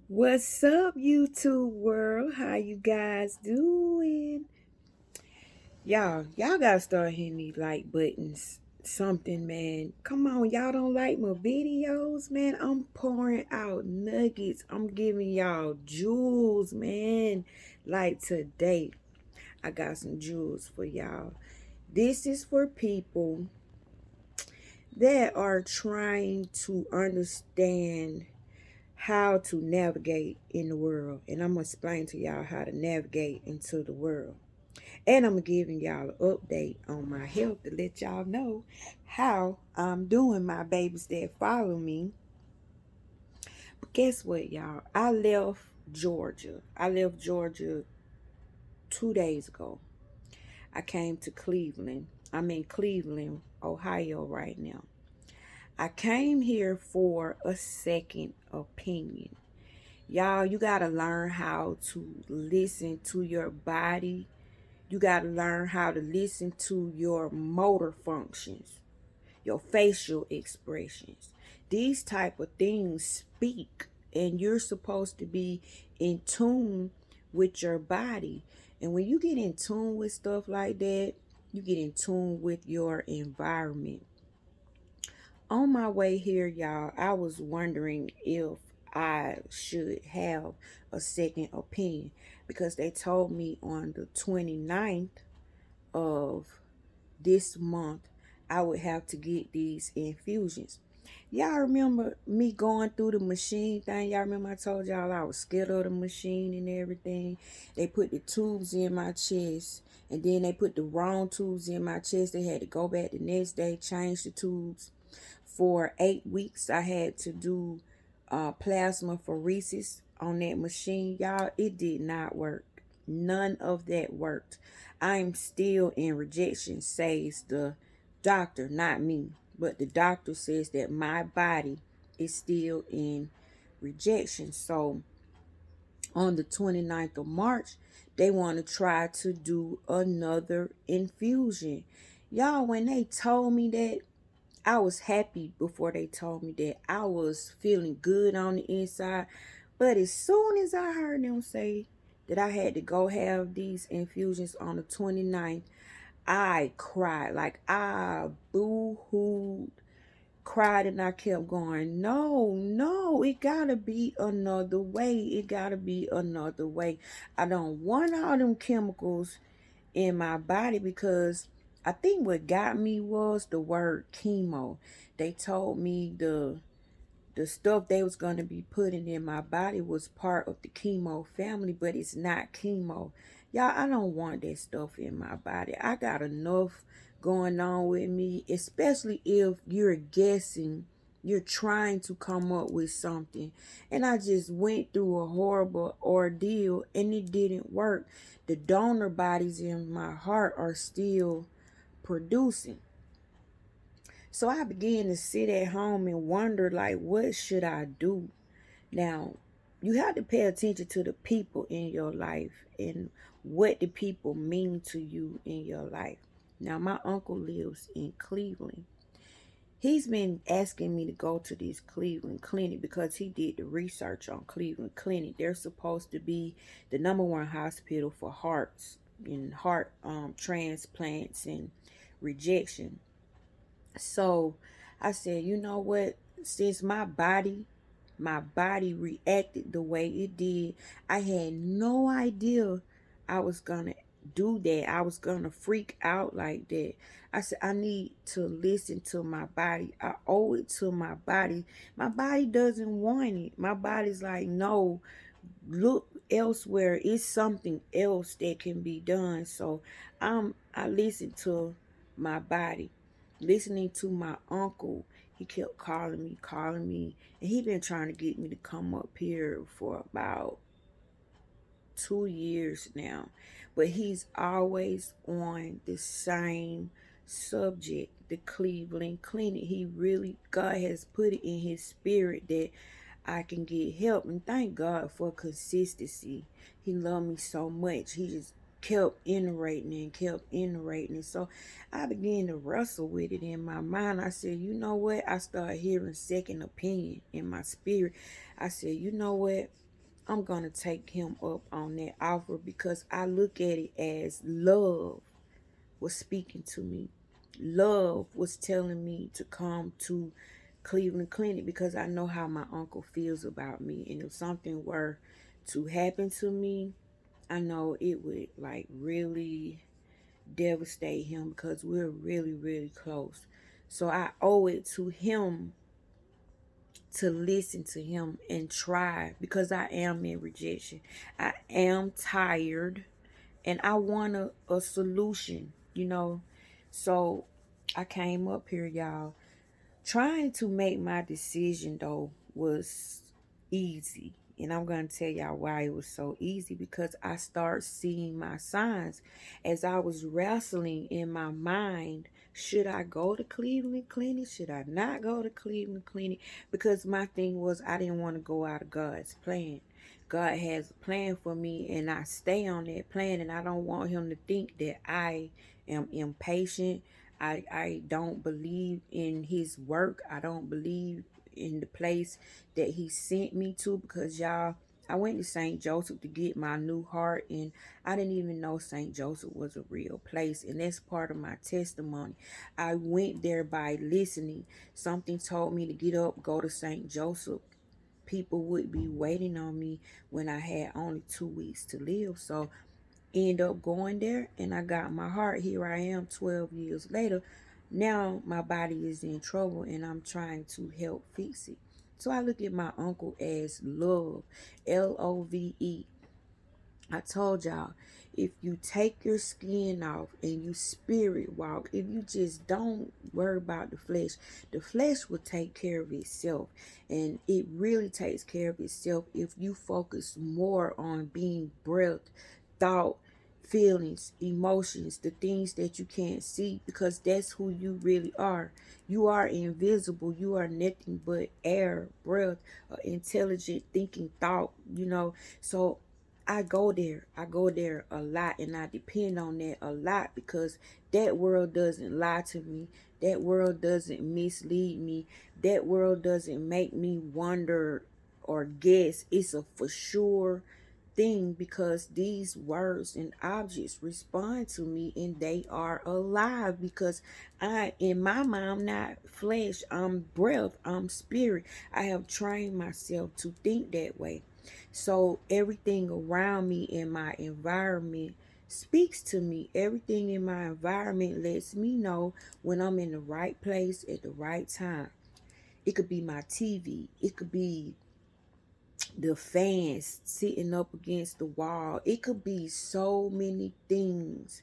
What's up, YouTube world? How you guys doing? Y'all gotta start hitting these like buttons. Something, man. Come on, y'all don't like my videos, man. I'm pouring out nuggets. I'm giving y'all jewels, man. Like today, I got some jewels for y'all. This is for people that are trying to understand how to navigate in the world. And I'm going to explain to y'all how to navigate into the world. And I'm giving y'all an update on my health to let y'all know how I'm doing, my babies that follow me. But guess what, y'all? I left Georgia. I left Georgia 2 days ago. I came to Cleveland. I'm in Cleveland, Ohio right now. I came here for a second opinion. Y'all, you got to learn how to listen to your body. You got to learn how to listen to your motor functions, your facial expressions. These type of things speak, and you're supposed to be in tune with your body. And when you get in tune with stuff like that, you get in tune with your environment. On my way here, y'all, I was wondering if I should have a second opinion because they told me on the 29th of this month I would have to get these infusions. Y'all remember me going through the machine thing? Y'all remember I told y'all I was scared of the machine and everything? They put the tubes in my chest, and then they put the wrong tubes in my chest. They had to go back the next day, change the tubes. For 8 weeks, I had to do plasmapheresis on that machine. Y'all, it did not work. None of that worked. I'm still in rejection, says the doctor, not me. But the doctor says that my body is still in rejection. So on the 29th of March, they want to try to do another infusion. Y'all, when they told me that, I was happy before they told me that. I was feeling good on the inside. But as soon as I heard them say that I had to go have these infusions on the 29th, I cried. Like I boo-hooed, cried, and I kept going, no, no, it gotta be another way. It gotta be another way. I don't want all them chemicals in my body because I think what got me was the word chemo. They told me the stuff they was going to be putting in my body was part of the chemo family, but it's not chemo. Y'all, I don't want that stuff in my body. I got enough going on with me, especially if you're guessing, you're trying to come up with something. And I just went through a horrible ordeal and it didn't work. The donor bodies in my heart are still producing. So I began to sit at home and wonder, like, what should I do? Now, you have to pay attention to the people in your life and what the people mean to you in your life. Now, my uncle lives in Cleveland. He's been asking me to go to this Cleveland clinic because he did the research on Cleveland Clinic. They're supposed to be the #1 hospital for hearts and heart transplants and rejection. So I said, you know what? Since my body reacted the way it did, I had no idea I was gonna do that. I was gonna freak out like that. I said, I need to listen to my body. I owe it to my body. My body doesn't want it. My body's like, no, look elsewhere. It's something else that can be done. So I listened to my body, listening to my uncle. He kept calling me, and he been trying to get me to come up here for about 2 years now. But he's always on the same subject, the Cleveland Clinic. He really, God has put it in his spirit that I can get help. And thank God for consistency. He loved me so much. He just kept iterating and kept iterating. And so I began to wrestle with it in my mind. I said, you know what? I started hearing second opinion in my spirit. I said, you know what? I'm going to take him up on that offer because I look at it as love was speaking to me. Love was telling me to come to Cleveland Clinic because I know how my uncle feels about me. And if something were to happen to me, I know it would like really devastate him because we're really, really close. So I owe it to him to listen to him and try because I am in rejection. I am tired and I want a solution, you know. So I came up here, y'all. Trying to make my decision though was easy. And I'm going to tell y'all why it was so easy because I start seeing my signs as I was wrestling in my mind. Should I go to Cleveland Clinic? Should I not go to Cleveland Clinic? Because my thing was I didn't want to go out of God's plan. God has a plan for me and I stay on that plan, and I don't want him to think that I am impatient. I don't believe in his work. I don't believe in the place that he sent me to because y'all, I went to St. Joseph to get my new heart, and I didn't even know St. Joseph was a real place, and that's part of my testimony. I went there by listening. Something told me to get up, go to St. Joseph. People would be waiting on me when I had only 2 weeks to live. So end up going there and I got my heart. Here I am 12 years later. Now my body is in trouble and I'm trying to help fix it. So I look at my uncle as love, Love. I told y'all, if you take your skin off and you spirit walk, if you just don't worry about the flesh will take care of itself. And it really takes care of itself if you focus more on being breath, thought, feelings, emotions, the things that you can't see, because that's who you really are. You are invisible. You are nothing but air, breath, intelligent thinking thought, you know. So I go there. I go there a lot and I depend on that a lot because that world doesn't lie to me. That world doesn't mislead me. That world doesn't make me wonder or guess. It's a for sure thing because these words and objects respond to me and they are alive because I, in my mind, I'm not flesh, I'm breath, I'm spirit. I have trained myself to think that way. So everything around me in my environment speaks to me. Everything in my environment lets me know when I'm in the right place at the right time. It could be my TV. It could be the fans sitting up against the wall. It could be so many things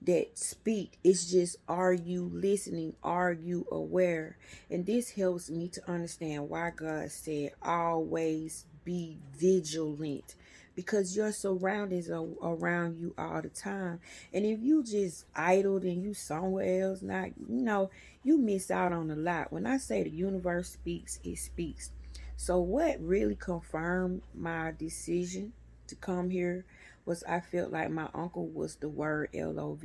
that speak. It's just, are you listening? Are you aware? And this helps me to understand why God said always be vigilant, because your surroundings are around you all the time. And if you just idled and you somewhere else, not, you miss out on a lot. When I say the universe speaks, it speaks. So what really confirmed my decision to come here was I felt like my uncle was the word Love.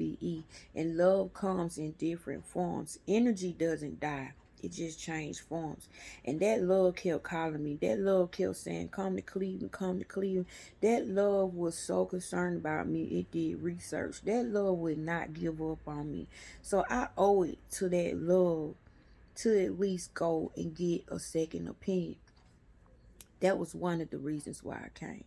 And love comes in different forms. Energy doesn't die. It just changed forms. And that love kept calling me. That love kept saying, come to Cleveland, come to Cleveland. That love was so concerned about me. It did research. That love would not give up on me. So I owe it to that love to at least go and get a second opinion. That was one of the reasons why I came.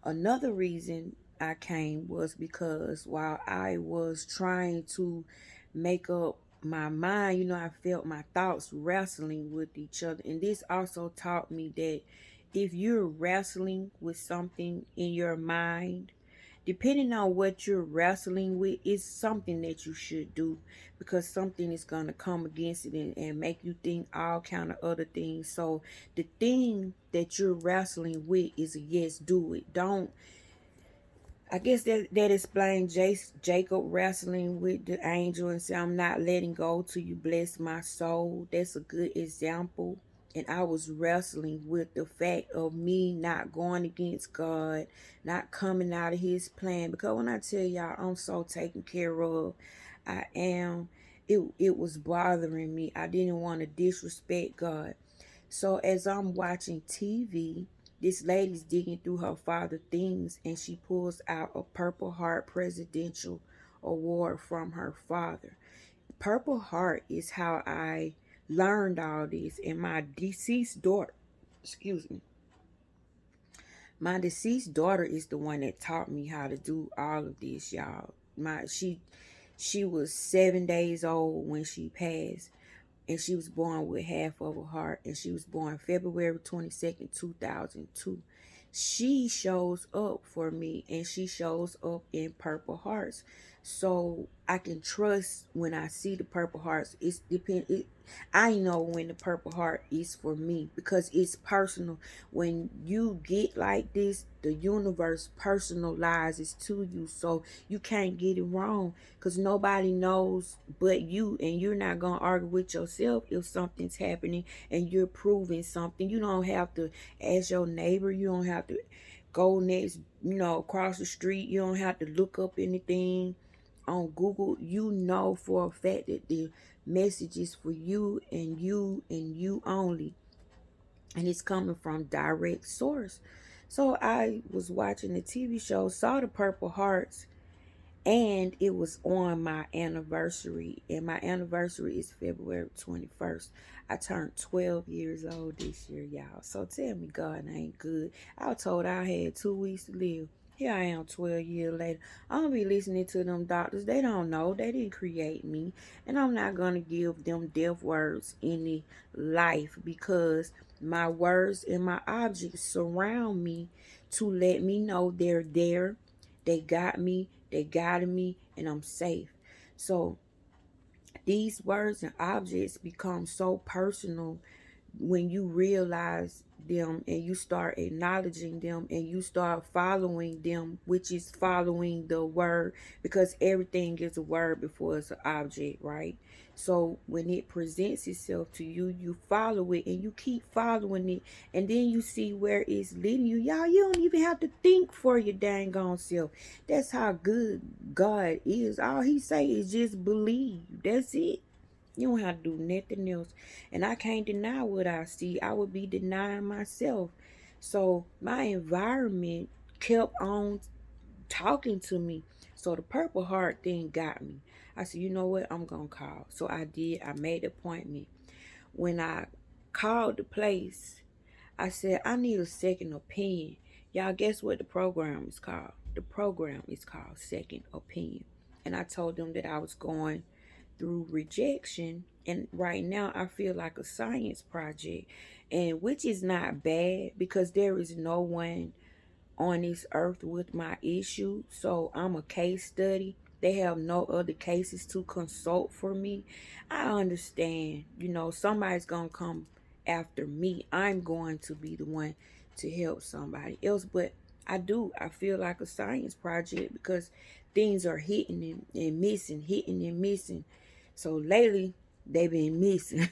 Another reason I came was because while I was trying to make up my mind, I felt my thoughts wrestling with each other. And this also taught me that if you're wrestling with something in your mind, depending on what you're wrestling with, it's something that you should do, because something is going to come against it and make you think all kind of other things. So the thing that you're wrestling with is a yes, do it. Don't, I guess that explains Jacob wrestling with the angel and say, I'm not letting go till you bless my soul. That's a good example. And I was wrestling with the fact of me not going against God, not coming out of his plan. Because when I tell y'all I'm so taken care of, I am, it was bothering me. I didn't want to disrespect God. So as I'm watching TV, This lady's digging through her father things, and she pulls out a Purple Heart Presidential Award from her father. Purple Heart is how I learned all this, and my deceased daughter, excuse me, my deceased daughter is the one that taught me how to do all of this, y'all. She was 7 days old when she passed, and she was born with half of a heart, and she was born February 22nd, 2002. She shows up for me, and she shows up in Purple Hearts, so I can trust when I see the Purple Hearts. I know when the Purple Heart is for me because it's personal. When you get like this, the universe personalizes to you, so you can't get it wrong, because nobody knows but you, and you're not going to argue with yourself if something's happening and you're proving something. You don't have to ask your neighbor. You don't have to go next, across the street. You don't have to look up anything on Google. You know for a fact that the message is for you and you and you only, and it's coming from direct source. So I was watching the TV show, saw the Purple Hearts, and it was on my anniversary, and my anniversary is February 21st. I turned 12 years old this year, y'all. So tell me God ain't good. I was told I had 2 weeks to live. Here I am 12 years later. I'm going to be listening to them doctors. They don't know. They didn't create me. And I'm not going to give them death words any life, because my words and my objects surround me to let me know they're there. They got me, they guided me, and I'm safe. So these words and objects become so personal when you realize them and you start acknowledging them and you start following them, which is following the word, because everything is a word before it's an object, right? So when it presents itself to you, you follow it and you keep following it, and then you see where it's leading you. Y'all, you don't even have to think for your dang on self. That's how good God is. All he say is just believe. That's it. You don't have to do nothing else. And I can't deny what I see. I would be denying myself. So my environment kept on talking to me. So the Purple Heart thing got me. I said, you know what? I'm going to call. So I did. I made an appointment. When I called the place, I said, I need a second opinion. Y'all, guess what the program is called? The program is called Second Opinion. And I told them that I was going through rejection, and right now I feel like a science project, and which is not bad, because there is no one on this earth with my issue. So I'm a case study. They have no other cases to consult for me. I understand, somebody's gonna come after me. I'm going to be the one to help somebody else. But I feel like a science project, because things are hitting and missing, hitting and missing. So lately they been missing.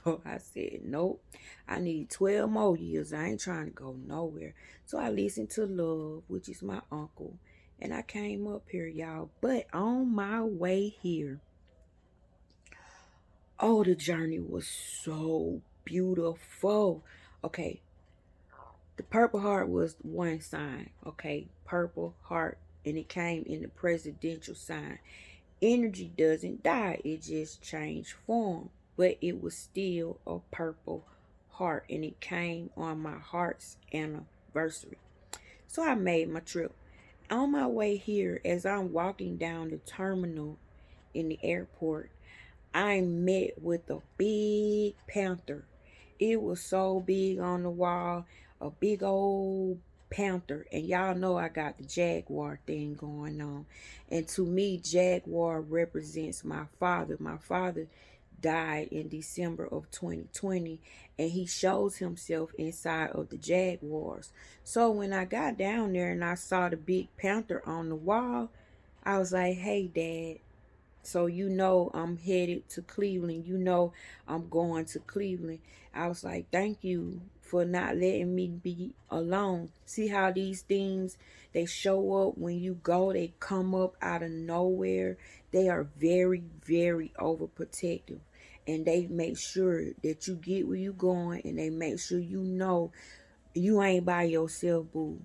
So I said, nope, I need 12 more years. I ain't trying to go nowhere. So I listened to Love, which is my uncle, and I came up here, y'all. But on my way here, oh, the journey was so beautiful. Okay, the Purple Heart was one sign. Okay, Purple Heart, and it came in the presidential sign. Energy doesn't die, it just changed form, but it was still a Purple Heart, and it came on my heart's anniversary. So I made my trip. On my way here, as I'm walking down the terminal in the airport, I met with a big panther. It was so big on the wall, a big old panther. And y'all know I got the jaguar thing going on. And to me, jaguar represents my father. My father died in December of 2020, and he shows himself inside of the jaguars. So when I got down there and I saw the big panther on the wall, I was like, hey, Dad, so I'm headed to Cleveland. I'm going to Cleveland. I was like, thank you for not letting me be alone. See how these things, they show up when you go. They come up out of nowhere. They are very, very overprotective. And they make sure that you get where you're going. And they make sure You ain't by yourself, boo.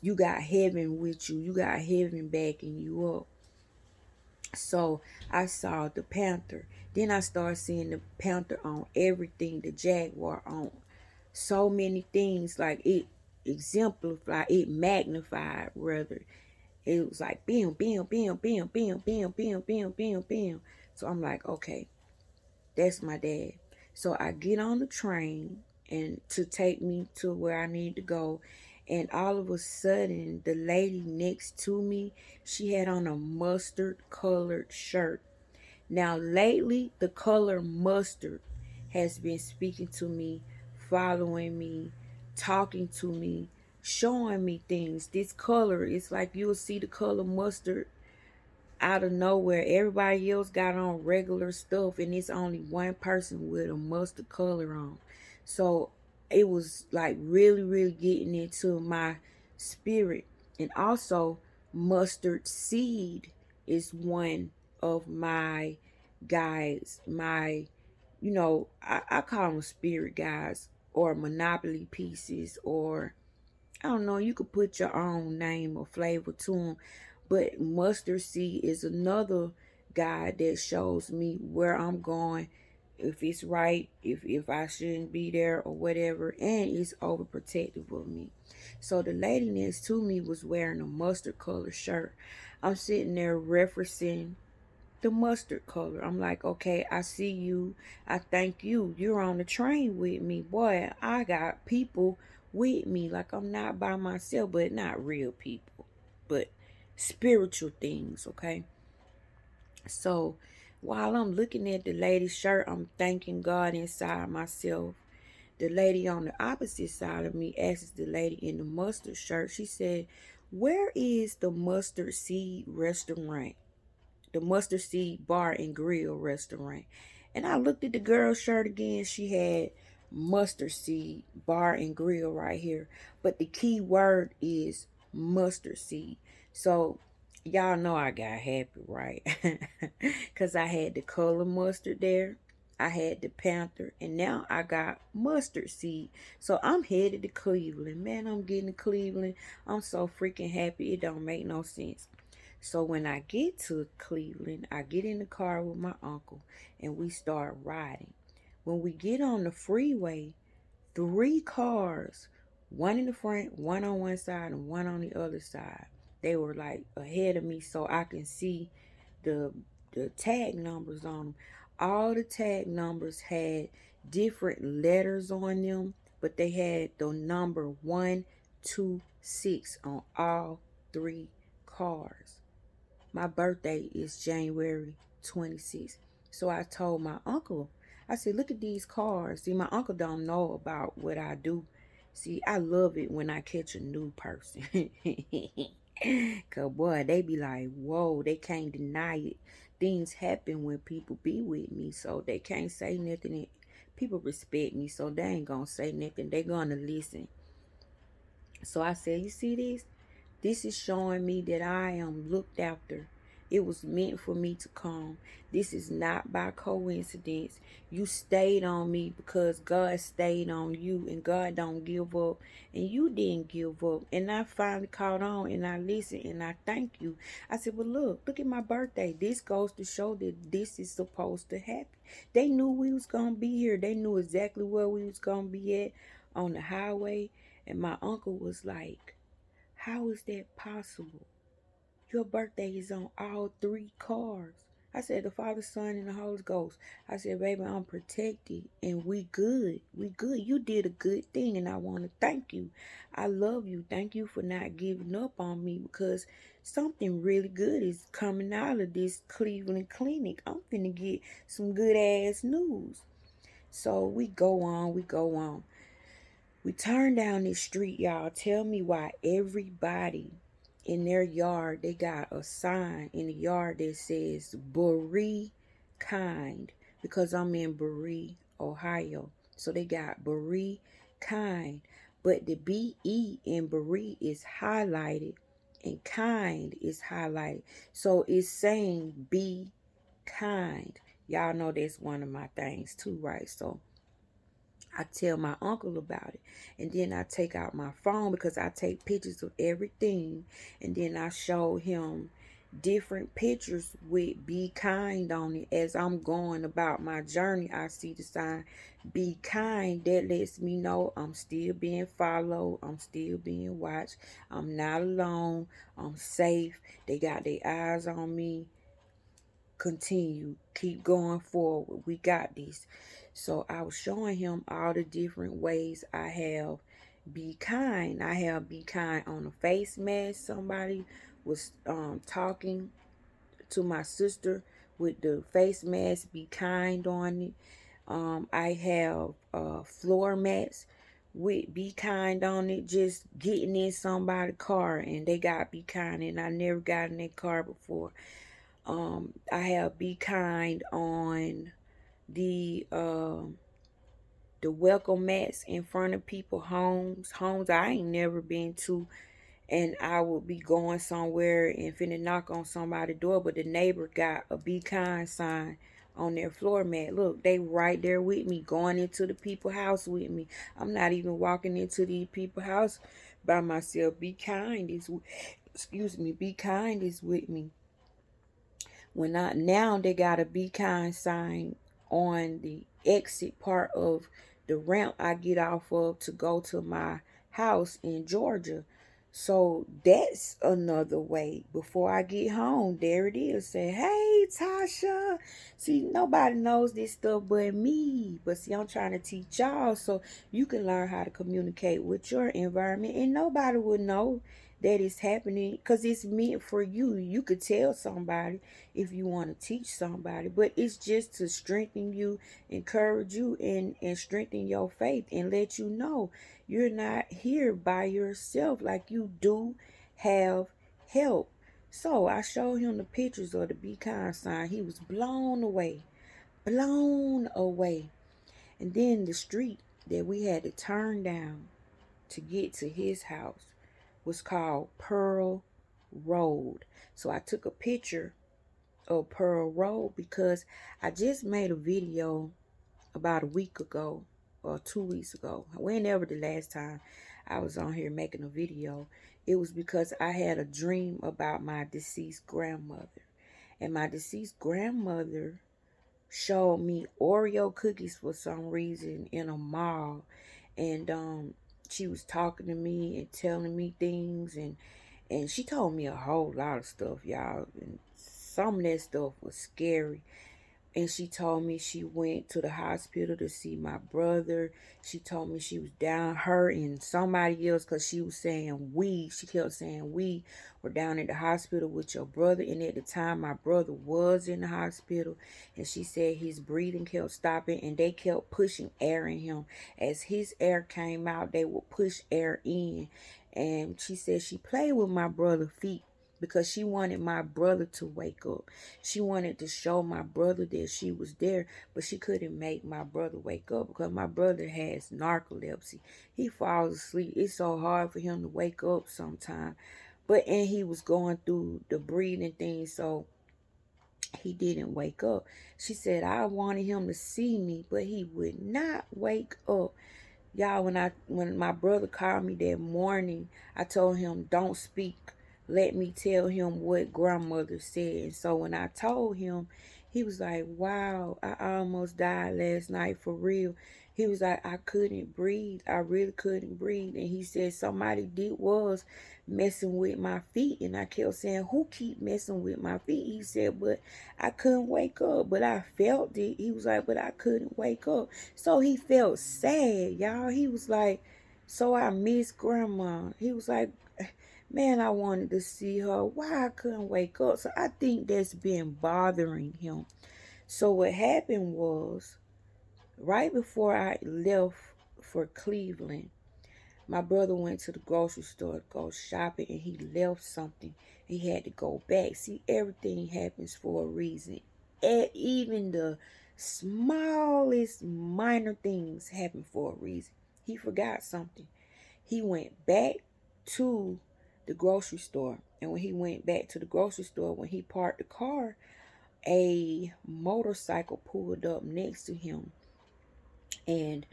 You got heaven with you. You got heaven backing you up. So I saw the panther. Then I started seeing the panther on everything, the jaguar on so many things. Like it exemplified, it magnified rather. It was like bam, bam, bam, bam, bam, bam, bam, bam, bam, bam. So I'm like, okay, that's my dad. So I get on the train and to take me to where I need to go. And all of a sudden, the lady next to me, she had on a mustard colored shirt. Now, lately, the color mustard has been speaking to me, following me, talking to me, showing me things. This color, it's like you'll see the color mustard out of nowhere. Everybody else got on regular stuff, and it's only one person with a mustard color on. So it was like really, really getting into my spirit. And also, mustard seed is one of my guides. I call them spirit guides or monopoly pieces, or I don't know, you could put your own name or flavor to them. But mustard seed is another guide that shows me where I'm going, if it's right, if I shouldn't be there or whatever, and it's overprotective of me. So the lady next to me was wearing a mustard color shirt. I'm sitting there referencing the mustard color. I'm like, okay, I see you. I thank you. You're on the train with me. Boy, I got people with me. Like I'm not by myself, but not real people, but spiritual things, okay? So while I'm looking at the lady's shirt, I'm thanking God inside myself. The lady on the opposite side of me asks the lady in the mustard shirt, she said, "Where is the mustard seed restaurant?" The mustard seed bar and grill restaurant. And I looked at the girl's shirt again. She had mustard seed bar and grill right here. But the key word is mustard seed. So y'all know I got happy, right? Because I had the color mustard there. I had the panther. And now I got mustard seed. So I'm headed to Cleveland. Man, I'm getting to Cleveland. I'm so freaking happy. It don't make no sense. So when I get to Cleveland, I get in the car with my uncle and we start riding. When we get on the freeway, three cars, one in the front, one on one side, and one on the other side. They were like ahead of me so I can see the the tag numbers on them. All the tag numbers had different letters on them, but they had the number 126 on all three cars. My birthday is January 26th. So I told my uncle, I said, look at these cars. See, my uncle don't know about what I do. See, I love it when I catch a new person. Cause boy, they be like, whoa, they can't deny it. Things happen when people be with me, so they can't say nothing. People respect me, so they ain't gonna say nothing. They gonna listen. So I said, you see this? This is showing me that I am looked after. It was meant for me to come. This is not by coincidence. You stayed on me because God stayed on you, and God don't give up, and you didn't give up. And I finally caught on and I listened and I thank you. I said, well, look at my birthday. This goes to show that this is supposed to happen. They knew we was going to be here. They knew exactly where we was going to be at on the highway. And my uncle was like, how is that possible? Your birthday is on all three cars. I said, the Father, Son, and the Holy Ghost. I said, baby, I'm protected and we good. We good. You did a good thing and I want to thank you. I love you. Thank you for not giving up on me because something really good is coming out of this Cleveland clinic. I'm finna get some good ass news. So we go on, we go on. We turn down this street, y'all. Tell me why everybody in their yard, they got a sign in the yard that says Berea Kind, because I'm in Berea, Ohio. So they got Berea Kind. But the BE in Berea is highlighted and kind is highlighted. So it's saying be kind. Y'all know that's one of my things too, right? So I tell my uncle about it. And then I take out my phone because I take pictures of everything. And then I show him different pictures with "be kind" on it. As I'm going about my journey, I see the sign "be kind." That lets me know I'm still being followed. I'm still being watched. I'm not alone. I'm safe. They got their eyes on me. Continue, keep going forward, we got this. So I was showing him all the different ways I have "be kind." I have "be kind" on a face mask. Somebody was talking to my sister with the face mask "be kind" on it. I have floor mats with "be kind" on it, just getting in somebody's car and they got "be kind," and I never got in that car before. I have "be kind" on the the welcome mats in front of people homes I ain't never been to, and I would be going somewhere and finna knock on somebody's door, but the neighbor got a "be kind" sign on their floor mat. Look, they right there with me, going into the people house with me. I'm not even walking into the people house by myself. "Be kind" is, excuse me, "be kind" is with me. When I now they got a "be kind" sign on the exit part of the ramp I get off of to go to my house in Georgia. So that's another way. Before I get home, there it is. Say, "Hey, Tasha." See, nobody knows this stuff but me. But see, I'm trying to teach y'all so you can learn how to communicate with your environment, and nobody will know that it's happening because it's meant for you. You could tell somebody if you want to teach somebody, but it's just to strengthen you, encourage you, and strengthen your faith and let you know you're not here by yourself. Like, you do have help. So I showed him the pictures of the "be kind" sign. He was blown away, blown away. And then the street that we had to turn down to get to his house was called Pearl Road. So I took a picture of Pearl Road because I just made a video about a week ago or 2 weeks ago. Whenever the last time I was on here making a video, it was because I had a dream about my deceased grandmother. And my deceased grandmother showed me Oreo cookies for some reason in a mall. And she was talking to me and telling me things, and she told me a whole lot of stuff, y'all. And some of that stuff was scary. And she told me she went to the hospital to see my brother. She told me she was down, her and somebody else, because she was saying we. She kept saying we were down at the hospital with your brother. And at the time, my brother was in the hospital. And she said his breathing kept stopping and they kept pushing air in him. As his air came out, they would push air in. And she said she played with my brother's feet because she wanted my brother to wake up. She wanted to show my brother that she was there, but she couldn't make my brother wake up because my brother has narcolepsy. He falls asleep. It's so hard for him to wake up sometimes. And he was going through the breathing thing, so he didn't wake up. She said I wanted him to see me, but he would not wake up. Y'all, when my brother called me that morning, I told him, "Don't speak. Let me tell him what grandmother said." And so when I told him, he was like, "Wow, I almost died last night for real." He was like, "I couldn't breathe. I really couldn't breathe." And he said somebody was messing with my feet. And I kept saying, "Who keep messing with my feet?" He said, "But I couldn't wake up. But I felt it." He was like, "But I couldn't wake up." So he felt sad, y'all. He was like, "So I miss grandma." He was like, "Man, I wanted to see her. Why I couldn't wake up?" So I think that's been bothering him. So what happened was, right before I left for Cleveland, my brother went to the grocery store to go shopping and he left something. He had to go back. See, everything happens for a reason. Even the smallest minor things happen for a reason. He forgot something. He went back to the grocery store. And when he went back to the grocery store, when he parked the car, a motorcycle pulled up next to him. And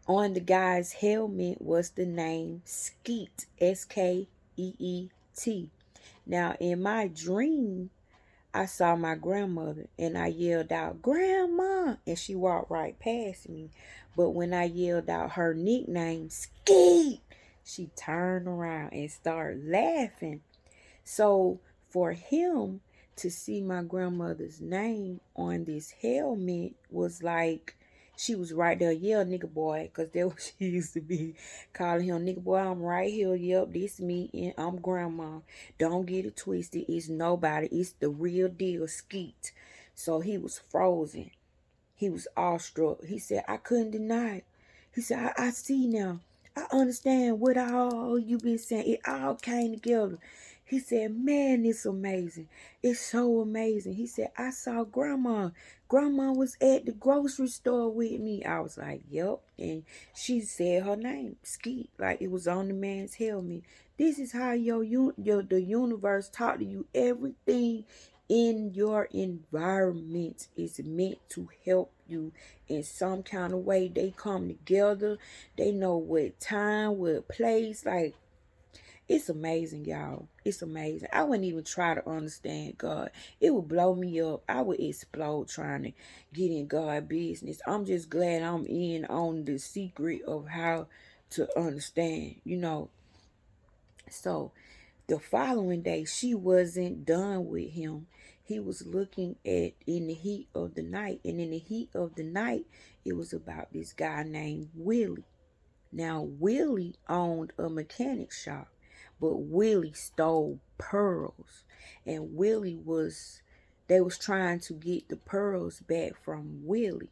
On the guy's helmet was the name Skeet, Skeet. Now, in my dream, I saw my grandmother and I yelled out, "Grandma!" And she walked right past me. But when I yelled out her nickname, Skeet, she turned around and started laughing. So for him to see my grandmother's name on this helmet was like she was right there, yeah, nigga boy, because that was she used to be calling him nigga boy. I'm right here, yep, this me, and I'm grandma. Don't get it twisted. It's nobody. It's the real deal, Skeet. So he was frozen. He was awestruck. He said, I couldn't deny it. He said, I see now. I understand what all you been saying. It all came together. He said, man, it's amazing. It's so amazing. He said, I saw grandma. Grandma was at the grocery store with me. I was like, yep. And she said her name, Skeet, like it was on the man's helmet. This is how the universe taught to you. Everything in your environment is meant to help you in some kind of way. They come together. They know what time, what place. Like, it's amazing, y'all. It's amazing. I wouldn't even try to understand God. It would blow me up. I would explode trying to get in God business. I'm just glad I'm in on the secret of how to understand, So the following day, she wasn't done with him. He was looking at in the heat of the night. And in the heat of the night, it was about this guy named Willie. Now, Willie owned a mechanic shop, but Willie stole pearls. And they was trying to get the pearls back from Willie.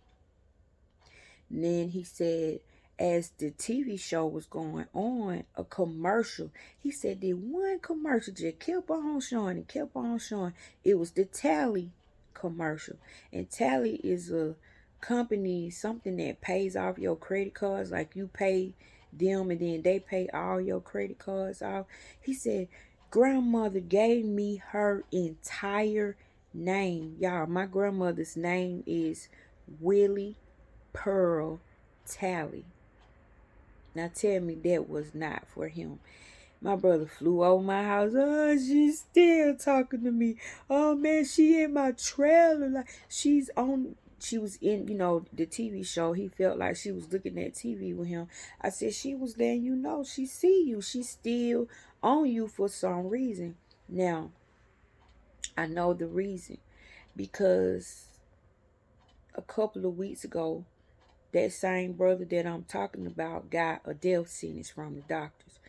And then he said, as the TV show was going on, a commercial, he said that one commercial just kept on showing and kept on showing. It was the Tally commercial. And Tally is a company, something that pays off your credit cards, like you pay them and then they pay all your credit cards off. He said, grandmother gave me her entire name. Y'all, my grandmother's name is Willie Pearl Tally. Now tell me that was not for him. My brother flew over my house. Oh, she's still talking to me. Oh man, she in my trailer. Like she was in, the TV show. He felt like she was looking at TV with him. I said, she was letting you know she see you. She's still on you for some reason. Now, I know the reason. Because a couple of weeks ago, that same brother that I'm talking about got a death sentence from the doctors.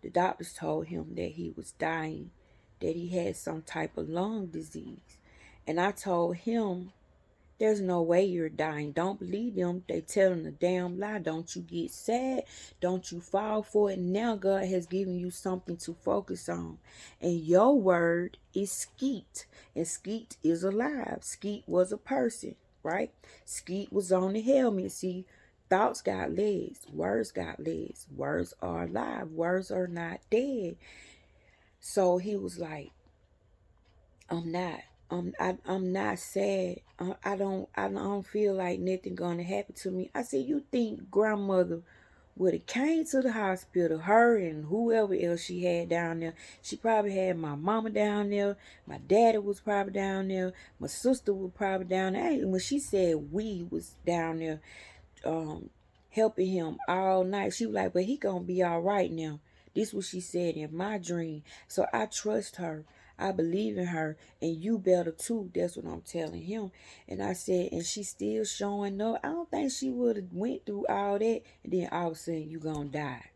The doctors told him that he was dying, that he had some type of lung disease. And I told him, there's no way you're dying. Don't believe them. They telling a damn lie. Don't you get sad. Don't you fall for it. Now God has given you something to focus on. And your word is Skeet. And Skeet is alive. Skeet was a person, right? Skeet was on the helmet. See, thoughts got legs. Words got legs. Words are alive. Words are not dead. So he was like, I'm not. I'm not sad. I don't feel like nothing gonna happen to me. I said, you think grandmother would have came to the hospital, her and whoever else she had down there. She probably had my mama down there. My daddy was probably down there. My sister was probably down there. And when she said we was down there, um helping him all night, she was like, but he gonna be all right now. This what she said in my dream. So I trust her. I believe in her, and you better too. That's what I'm telling him. And I said, and she's still showing up. I don't think she would have went through all that, and then all of a sudden you gonna die.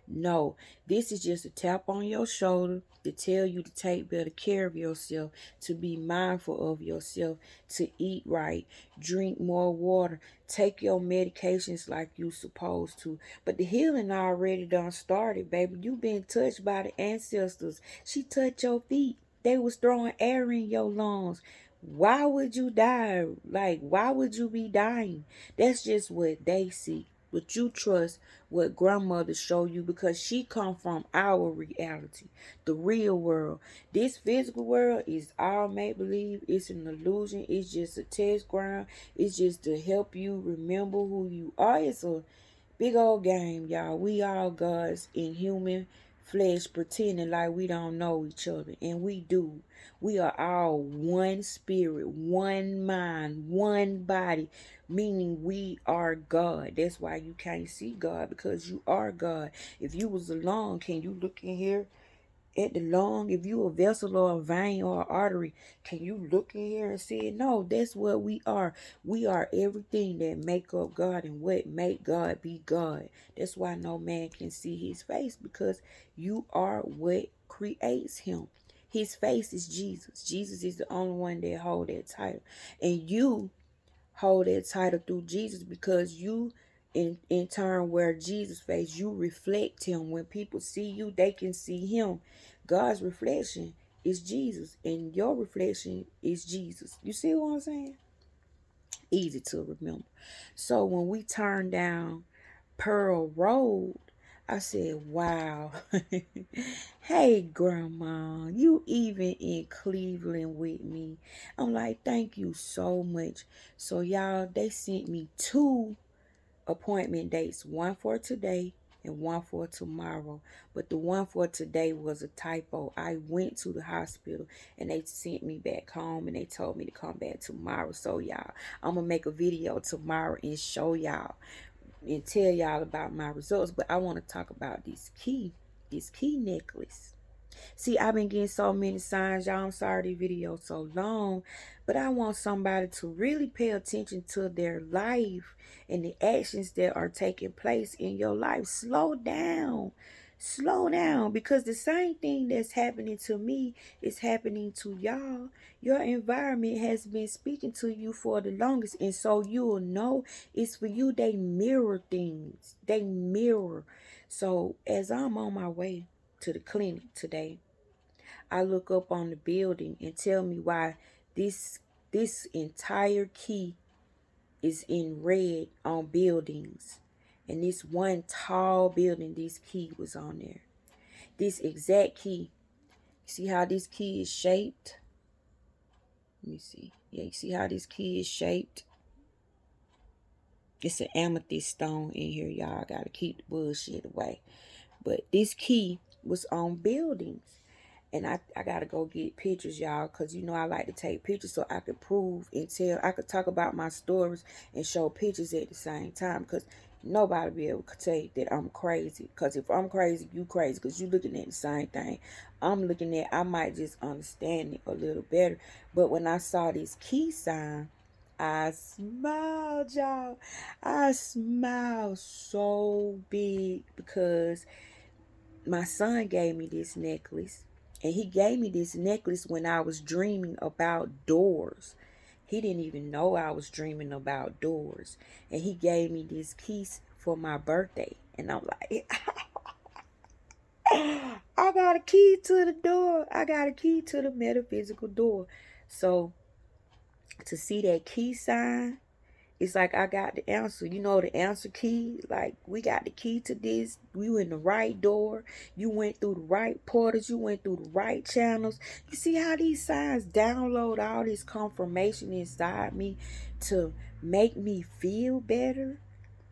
No, this is just a tap on your shoulder to tell you to take better care of yourself, to be mindful of yourself, to eat right, drink more water, take your medications like you supposed to. But the healing already done started, baby. You been touched by the ancestors. She touched your feet. They was throwing air in your lungs. Why would you die? Like, why would you be dying? That's just what they see. But you trust what grandmother show you because she come from our reality, the real world. This physical world is all make believe. It's an illusion. It's just a test ground. It's just to help you remember who you are. Big old game, y'all. We all gods in human flesh pretending like we don't know each other. And we do. We are all one spirit, one mind, one body. Meaning we are God. That's why you can't see God, because you are God. If you was alone, can you look in here at the lung? If you a vessel or a vein or an artery, can you look in here and see it? No, that's what we are. We are everything that make up God and what make God be God. That's why no man can see his face, because you are what creates him. His face is Jesus. Jesus is the only one that hold that title. And you hold that title through Jesus, because you in turn wear Jesus' face. You reflect him. When people see you, they can see him. God's reflection is Jesus, and your reflection is Jesus. You see what I'm saying? Easy to remember. So when we turn down Pearl Road, I said, wow. Hey, Grandma, you even in Cleveland with me. I'm like, thank you so much. So, y'all, they sent me 2 appointment dates, one for today and one for tomorrow. But the one for today was a typo. I went to the hospital and they sent me back home and they told me to come back tomorrow. So, y'all, I'm going to make a video tomorrow and show y'all and tell y'all about my results. But I want to talk about this key necklace. See, I've been getting so many signs, y'all. I'm sorry the video so long, but I want somebody to really pay attention to their life and the actions that are taking place in your life. Slow down. Slow down, because the same thing that's happening to me is happening to y'all. Your environment has been speaking to you for the longest, and so you'll know it's for you. They mirror things. They mirror. So as I'm on my way to the clinic today, I look up on the building and tell me why this this entire key is in red on buildings. And this one tall building, this key was on there. This exact key. See how this key is shaped? Let me see. Yeah, you see how this key is shaped? It's an amethyst stone in here, y'all. Gotta keep the bullshit away. But this key was on buildings. And I gotta go get pictures, y'all, because you know I like to take pictures so I could prove and tell. I could talk about my stories and show pictures at the same time, because nobody be able to tell that I'm crazy. Because if I'm crazy, you crazy, because you looking at the same thing I'm looking at. I might just understand it a little better. But when I saw this key sign, I smiled, y'all. I smiled so big, because my son gave me this necklace, and he gave me this necklace when I was dreaming about doors. He didn't even know I was dreaming about doors, and he gave me this keys for my birthday. And I'm like, I got a key to the door. I got a key to the metaphysical door. So to see that key sign, it's like I got the answer. You know the answer key? Like, we got the key to this. We were in the right door. You went through the right portals. You went through the right channels. You see how these signs download all this confirmation inside me to make me feel better?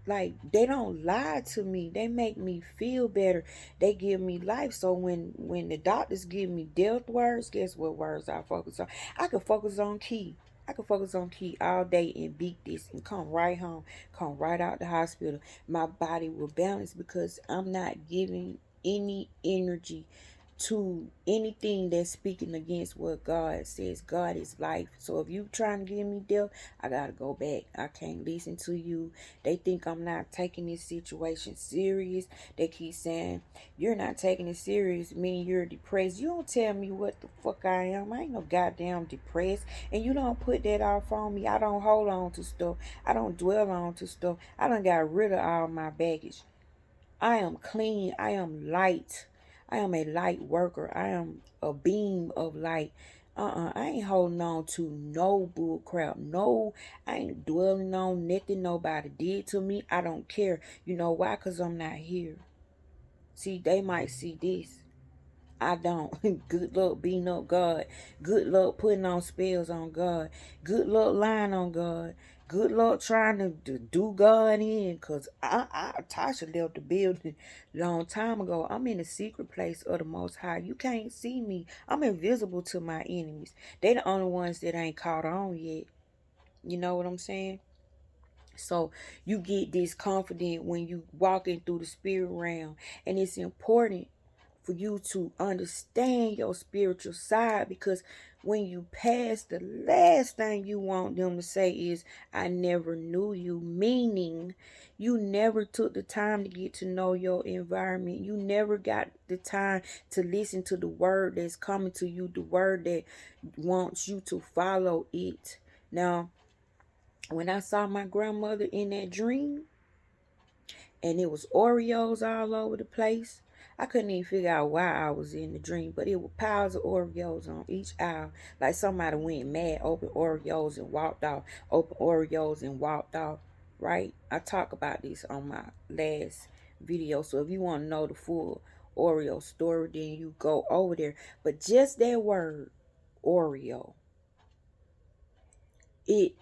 Like, they don't lie to me. They make me feel better. They give me life. So when the doctors give me death words, guess what words I focus on? I can focus on key. I can focus on key all day and beat this and come right home, come right out the hospital. My body will balance, because I'm not giving any energy to anything that's speaking against what God says. God is life. So if you trying to give me death, I gotta go back. I can't listen to you. They think I'm not taking this situation serious. They keep saying, you're not taking it serious, meaning you're depressed. You don't tell me what the fuck I am. I ain't no goddamn depressed. And you don't put that off on me. I don't hold on to stuff. I don't dwell on to stuff. I done got rid of all my baggage. I am clean. I am light. I am a light worker. I am a beam of light. I ain't holding on to no bull crap. No, I ain't dwelling on nothing nobody did to me. I don't care. You know why? Because I'm not here. See, they might see this. I don't. Good luck beating up God. Good luck putting on spells on God. Good luck lying on God. good luck trying to do God in, because Tasha left the building long time ago. I'm in the secret place of the Most High. You can't see me. I'm invisible to my enemies. They the only ones that ain't caught on yet. You know what I'm saying? So you get this confident when you walking through the spirit realm, and it's important for you to understand your spiritual side, because when you pass, the last thing you want them to say is, I never knew you, meaning you never took the time to get to know your environment. You never got the time to listen to the word that's coming to you, the word that wants you to follow it. Now, when I saw my grandmother in that dream, and it was Oreos all over the place, I couldn't even figure out why I was in the dream, but it was piles of Oreos on each aisle. Like somebody went mad, opened Oreos and walked off, opened Oreos and walked off, right? I talk about this on my last video, so if you want to know the full Oreo story, then you go over there. But just that word, Oreo, it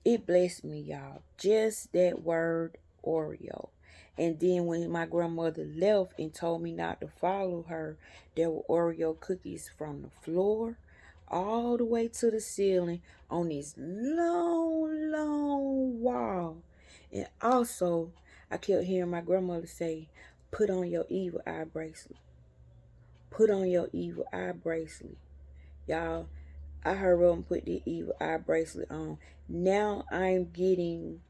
it blessed me, y'all. Just that word, Oreo. And then when my grandmother left and told me not to follow her, there were Oreo cookies from the floor all the way to the ceiling on this long, long wall. And also, I kept hearing my grandmother say, put on your evil eye bracelet. Put on your evil eye bracelet. Y'all, I heard them put the evil eye bracelet on. Now I'm getting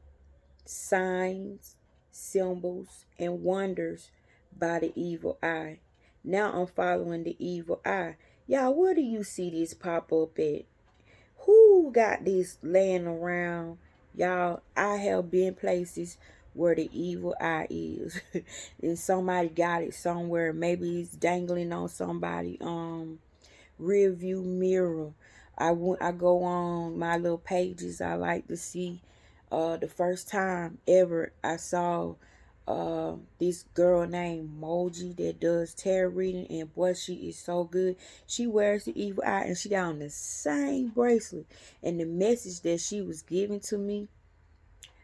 signs, symbols, and wonders by the evil eye. Now I'm following the evil eye. Y'all, where do you see this pop up at? Who got this laying around? Y'all, I have been places where the evil eye is. And somebody got it somewhere. Maybe it's dangling on somebody rear view mirror. I go on my little pages. I like to see the first time ever I saw this girl named Moji that does tarot reading, and boy, she is so good. She wears the evil eye, and she got on the same bracelet, and the message that she was giving to me,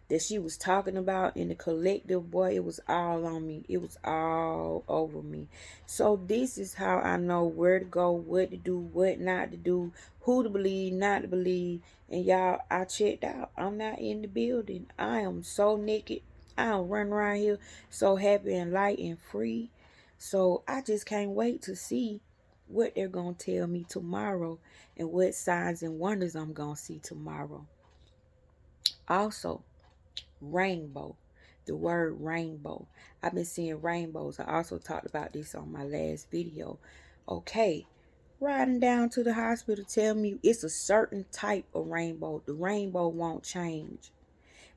that she was talking about in the collective, boy, it was all on me. It was all over me. So this is how I know where to go, what to do, what not to do, who to believe, not to believe. And y'all, I checked out. I'm not in the building. I am so naked. I am running around here so happy and light and free. So I just can't wait to see what they're going to tell me tomorrow, and what signs and wonders I'm going to see tomorrow. Also, rainbow. The word rainbow. I've been seeing rainbows. I also talked about this on my last video. Okay, riding down to the hospital, tell me it's a certain type of rainbow. The rainbow won't change,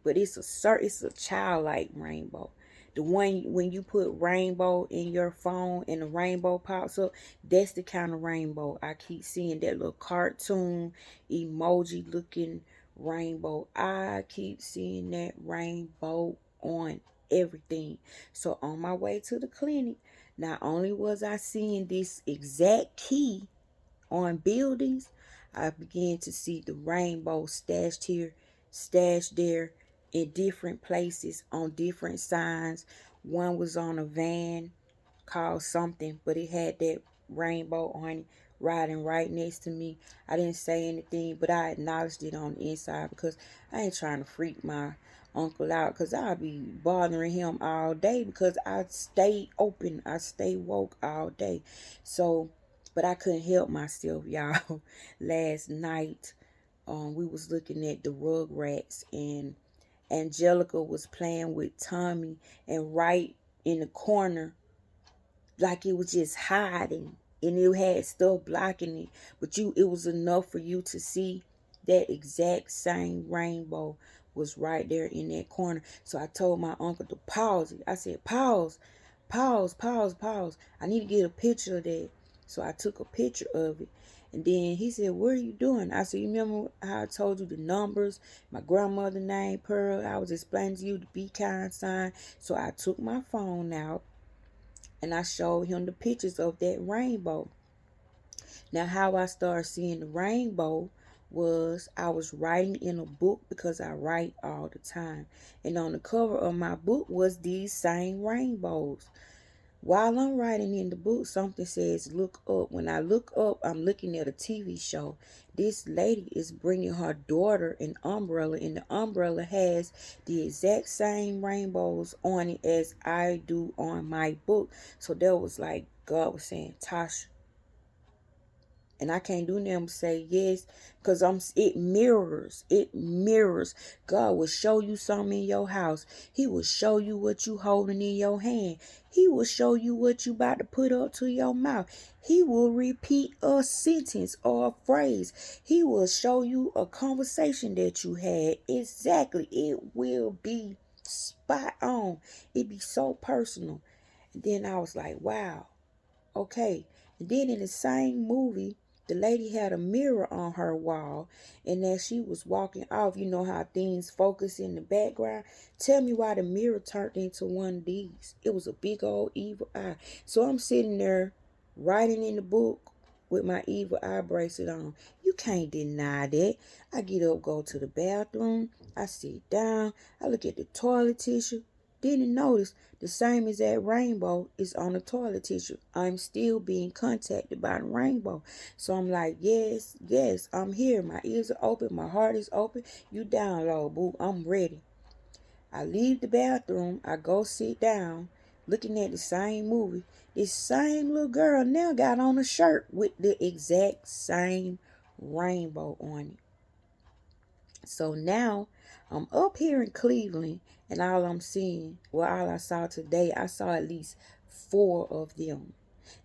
but it's a childlike rainbow. The one when you put rainbow in your phone and the rainbow pops up, that's the kind of rainbow I keep seeing. That little cartoon emoji looking rainbow. I keep seeing that rainbow on everything. So on my way to the clinic, not only was I seeing this exact key on buildings, I began to see the rainbow stashed here, stashed there, in different places on different signs. One was on a van called something, but it had that rainbow on it, riding right next to me. I didn't say anything, but I acknowledged it on the inside, because I ain't trying to freak my uncle out, because I'll be bothering him all day, because I stay open, I stay woke all day. So, but I couldn't help myself, y'all. Last night, we was looking at the Rugrats, and Angelica was playing with Tommy, and right in the corner, like it was just hiding, and it had stuff blocking it, but it was enough for you to see that exact same rainbow was right there in that corner. So I told my uncle to pause it. I said, pause, pause, pause, pause. I need to get a picture of that. So I took a picture of it. And then he said, what are you doing? I said, you remember how I told you the numbers, my grandmother named Pearl? I was explaining to you the be kind sign. So I took my phone out and I showed him the pictures of that rainbow. Now, how I started seeing the rainbow was I was writing in a book because I write all the time. And on the cover of my book was these same rainbows. While I'm writing in the book, something says look up. When I look up, I'm looking at a TV show. This lady is bringing her daughter an umbrella, and the umbrella has the exact same rainbows on it as I do on my book. So that was like God was saying, Tasha, and I can't do nothing but say yes, because it mirrors. God will show you something in your house. He will show you what you holding in your hand. He will show you what you about to put up to your mouth. He will repeat a sentence or a phrase. He will show you a conversation that you had. Exactly. It will be spot on. It be so personal. And then I was like, wow. Okay. And then in the same movie, the lady had a mirror on her wall, and as she was walking off, you know how things focus in the background. Tell me why the mirror turned into one of these. It was a big old evil eye. So I'm sitting there writing in the book with my evil eye bracelet on. You can't deny that. I get up, go to the bathroom, I sit down, I look at the toilet tissue. Didn't notice the same as that rainbow is on the toilet tissue. I'm still being contacted by the rainbow. So I'm like, yes, yes, I'm here. My ears are open. My heart is open. You download, boo. I'm ready. I leave the bathroom. I go sit down, looking at the same movie. This same little girl now got on a shirt with the exact same rainbow on it. So now I'm up here in Cleveland, and all I'm seeing, well, all I saw today, I saw at least four of them.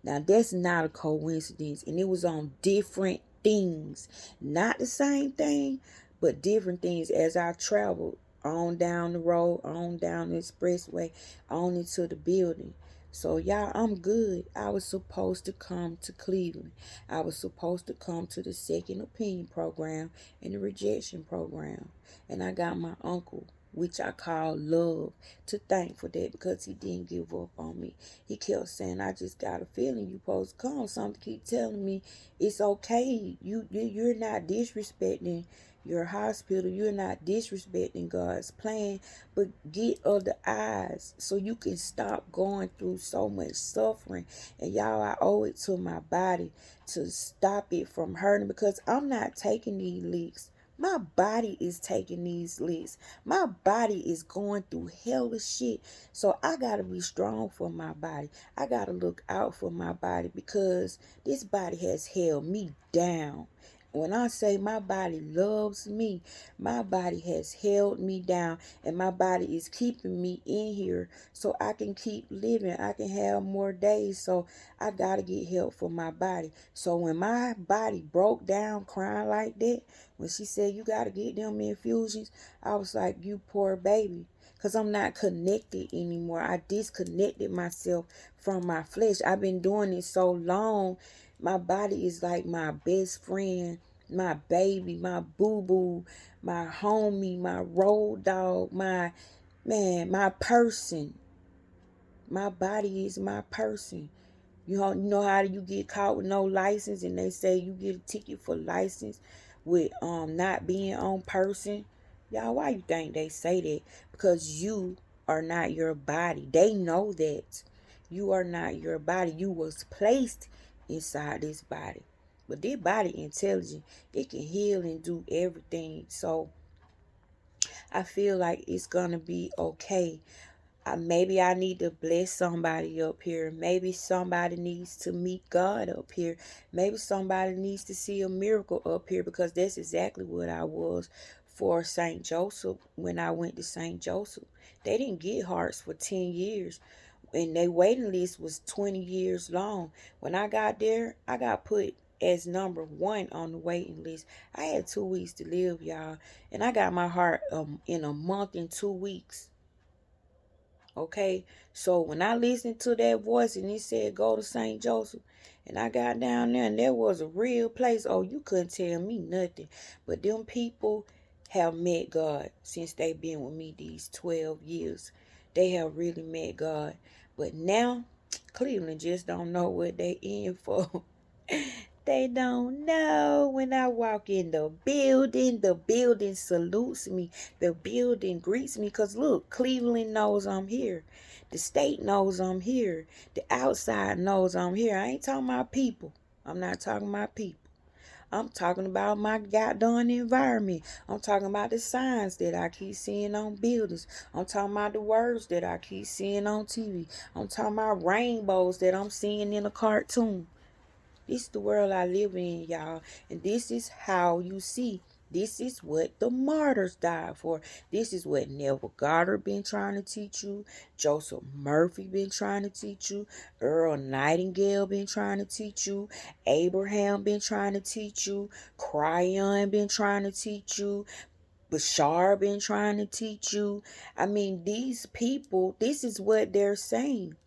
Now that's not a coincidence, and it was on different things, not the same thing, but different things as I traveled on down the road, on down the expressway, on into the building. So y'all, I'm good. I was supposed to come to Cleveland. I was supposed to come to the second opinion program and the rejection program. And I got my uncle, which I call Love, to thank for that, because he didn't give up on me. He kept saying, I just got a feeling you supposed to come. Something keep telling me it's okay. You're not disrespecting your hospital. You're not disrespecting God's plan, but get other eyes so you can stop going through so much suffering. And y'all, I owe it to my body to stop it from hurting, because I'm not taking these licks. My body is taking these licks. My body is going through hellish shit. So I gotta be strong for my body. I gotta look out for my body, because this body has held me down. When I say my body loves me, my body has held me down, and my body is keeping me in here so I can keep living. I can have more days. So I got to get help for my body. So when my body broke down crying like that, when she said you got to get them infusions, I was like, you poor baby. Because I'm not connected anymore. I disconnected myself from my flesh. I've been doing it so long. My body is like my best friend, my baby, my boo-boo, my homie, my road dog, my man, my person. My body is my person. You know how you get caught with no license, and they say you get a ticket for license with not being on person. Y'all, why you think they say that? Because you are not your body. They know that you are not your body. You was placed inside this body. But this body intelligent. It can heal and do everything. So I feel like it's gonna be okay. Maybe I need to bless somebody up here. Maybe somebody needs to meet God up here. Maybe somebody needs to see a miracle up here, because that's exactly what I was for St. Joseph when I went to St. Joseph. They didn't get hearts for 10 years, and their waiting list was 20 years long. When I got there, I got put as number one on the waiting list. I had 2 weeks to live, y'all, and I got my heart in a month and 2 weeks. Okay, so when I listened to that voice and it said go to St. Joseph, and I got down there and there was a real place, oh, you couldn't tell me nothing. But them people have met God since they been with me these 12 years. They have really met God. But now, Cleveland just don't know what they in for. They don't know when I walk in the building salutes me, the building greets me. Because look, Cleveland knows I'm here. The state knows I'm here. The outside knows I'm here. I ain't talking about people. I'm not talking about people. I'm talking about my goddamn environment. I'm talking about the signs that I keep seeing on buildings. I'm talking about the words that I keep seeing on TV. I'm talking about rainbows that I'm seeing in a cartoon. This is the world I live in, y'all. And this is how you see. This is what the martyrs died for. This is what Neville Goddard been trying to teach you. Joseph Murphy been trying to teach you. Earl Nightingale been trying to teach you. Abraham been trying to teach you. Cryon been trying to teach you. Bashar been trying to teach you. I mean, these people, this is what they're saying.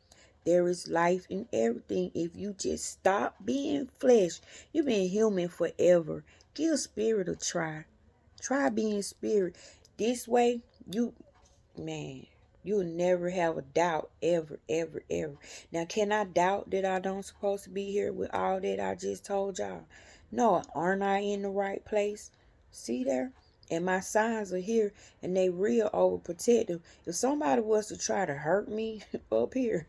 There is life in everything. If you just stop being flesh, you've been human forever. Give spirit a try. Try being spirit. This way, man, you'll never have a doubt ever, ever, ever. Now, can I doubt that I don't supposed to be here with all that I just told y'all? No, aren't I in the right place? See there? And my signs are here, and they real overprotective. If somebody was to try to hurt me up here,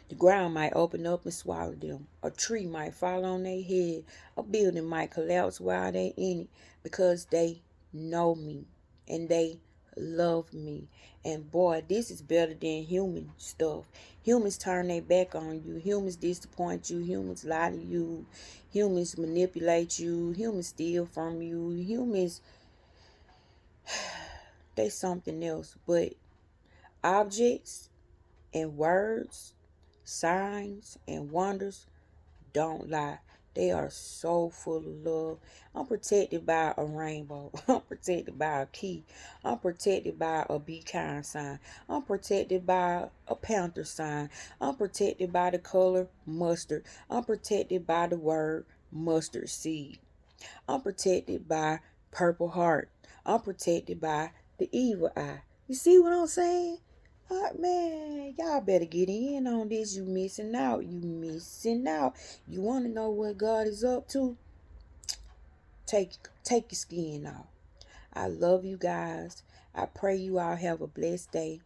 the ground might open up and swallow them. A tree might fall on their head. A building might collapse while they're in it because they know me and they love me. And boy, this is better than human stuff. Humans turn their back on you. Humans disappoint you. Humans lie to you. Humans manipulate you. Humans steal from you. Humans, they something else. But objects and words, signs and wonders don't lie. They are so full of love. I'm protected by a rainbow. I'm protected by a key. I'm protected by a be kind sign. I'm protected by a panther sign. I'm protected by the color mustard. I'm protected by the word mustard seed. I'm protected by purple heart. I'm protected by the evil eye. You see what I'm saying? Man, y'all better get in on this. You missing out. You missing out. You want to know what God is up to? Take your skin off. I love you guys. I pray you all have a blessed day.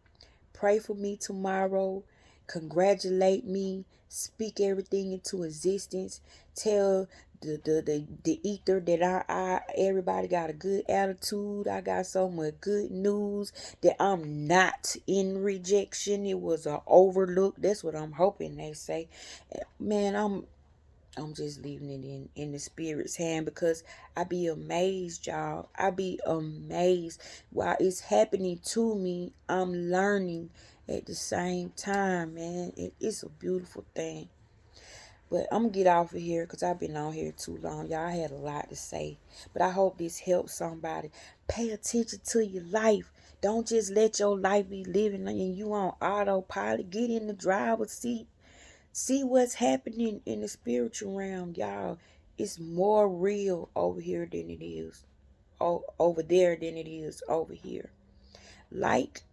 Pray for me tomorrow. Congratulate me. Speak everything into existence. Tell the ether that I everybody got a good attitude. I got so much good news that I'm not in rejection. It was an overlook. That's what I'm hoping they say. Man, I'm just leaving it in the spirit's hand because I be amazed, y'all. I be amazed while it's happening to me. I'm learning at the same time, man. It's a beautiful thing. But I'm gonna get off of here because I've been on here too long. Y'all had a lot to say. But I hope this helps somebody. Pay attention to your life. Don't just let your life be living and you on autopilot. Get in the driver's seat. See what's happening in the spiritual realm, y'all. It's more real over here than it is over there than it is over here. Like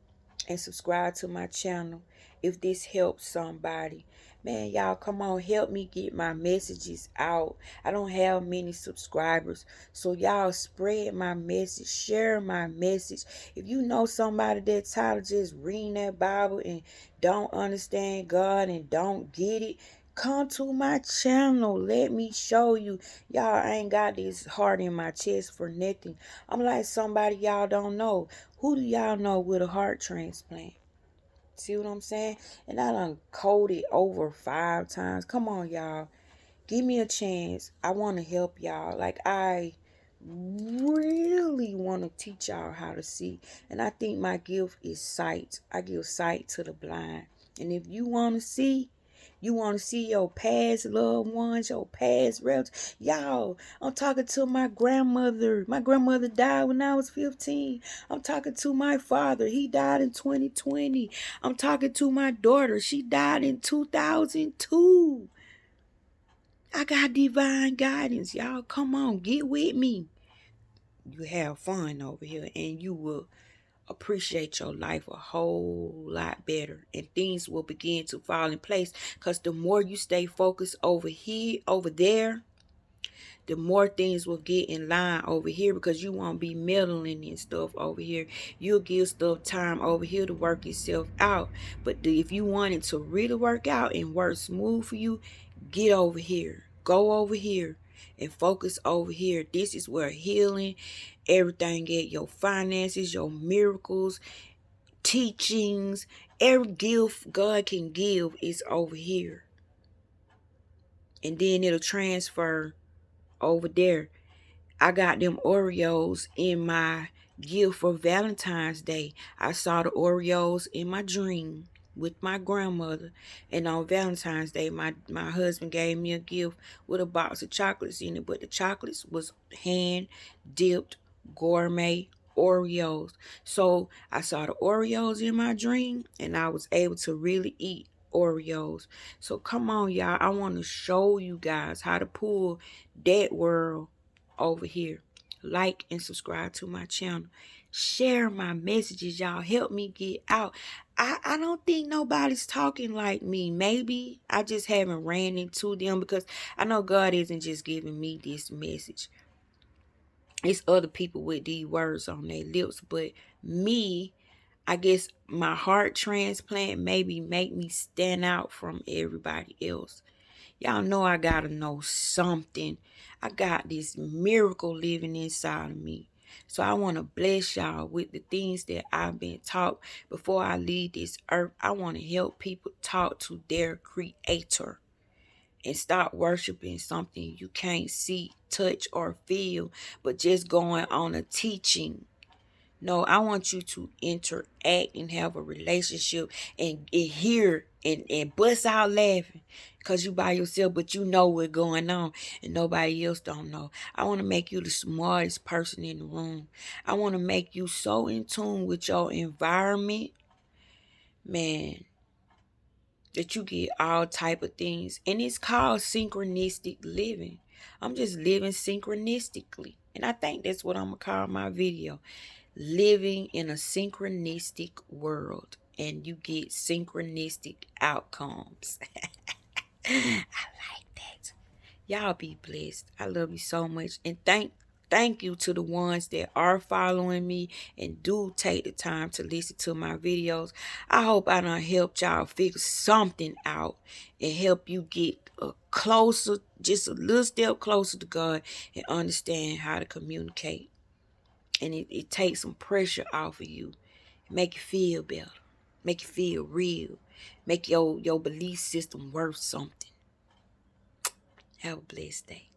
and subscribe to my channel if this helps somebody. Man, y'all, come on, help me get my messages out. I don't have many subscribers, so y'all spread my message, share my message. If you know somebody that's tired of just reading that Bible and don't understand God and don't get it, come to my channel. Let me show you. Y'all, I ain't got this heart in my chest for nothing. I'm like somebody y'all don't know. Who do y'all know with a heart transplant? See what I'm saying? And I done coded over 5 times. Come on, y'all. Give me a chance. I want to help y'all. Like, I really want to teach y'all how to see. And I think my gift is sight. I give sight to the blind. And if you want to see, you want to see your past loved ones, your past relatives. Y'all, I'm talking to my grandmother. My grandmother died when I was 15. I'm talking to my father. He died in 2020. I'm talking to my daughter. She died in 2002. I got divine guidance. Y'all, come on, get with me. You have fun over here and you will appreciate your life a whole lot better, and things will begin to fall in place. Because the more you stay focused over here, over there, the more things will get in line over here, because you won't be meddling and stuff over here. You'll give stuff time over here to work itself out. But if you want it to really work out and work smooth for you, get over here. Go over here and focus over here. This is where healing, everything at, your finances, your miracles, teachings, every gift God can give is over here. And then it'll transfer over there. I got them Oreos in my gift for Valentine's Day. I saw the Oreos in my dream with my grandmother. And on Valentine's Day, my husband gave me a gift with a box of chocolates in it. But the chocolates was hand dipped gourmet Oreos. So I saw the Oreos in my dream, and I was able to really eat Oreos. So come on, y'all. I want to show you guys how to pull that world over here. Like and subscribe to my channel. Share my messages, y'all. Help me get out. I don't think nobody's talking like me. Maybe I just haven't ran into them, because I know God isn't just giving me this message. It's other people with these words on their lips. But me, I guess my heart transplant maybe make me stand out from everybody else. Y'all know I gotta know something. I got this miracle living inside of me. So I want to bless y'all with the things that I've been taught before I leave this earth. I want to help people talk to their creator and stop worshiping something you can't see, touch, or feel, but just going on a teaching. No, I want you to interact and have a relationship and hear and bust out laughing, because you by yourself, but you know what's going on and nobody else don't know. I want to make you the smartest person in the room. I want to make you so in tune with your environment, man, that you get all type of things. And it's called synchronistic living. I'm just living synchronistically. And I think that's what I'm going to call my video. Living in a synchronistic world. And you get synchronistic outcomes. I like that. Y'all be blessed. I love you so much. And thank you to the ones that are following me and do take the time to listen to my videos. I hope I done helped y'all figure something out and help you get closer, just a little step closer to God, and understand how to communicate. And it takes some pressure off of you. Make you feel better. Make you feel real. Make your belief system worth something. Have a blessed day.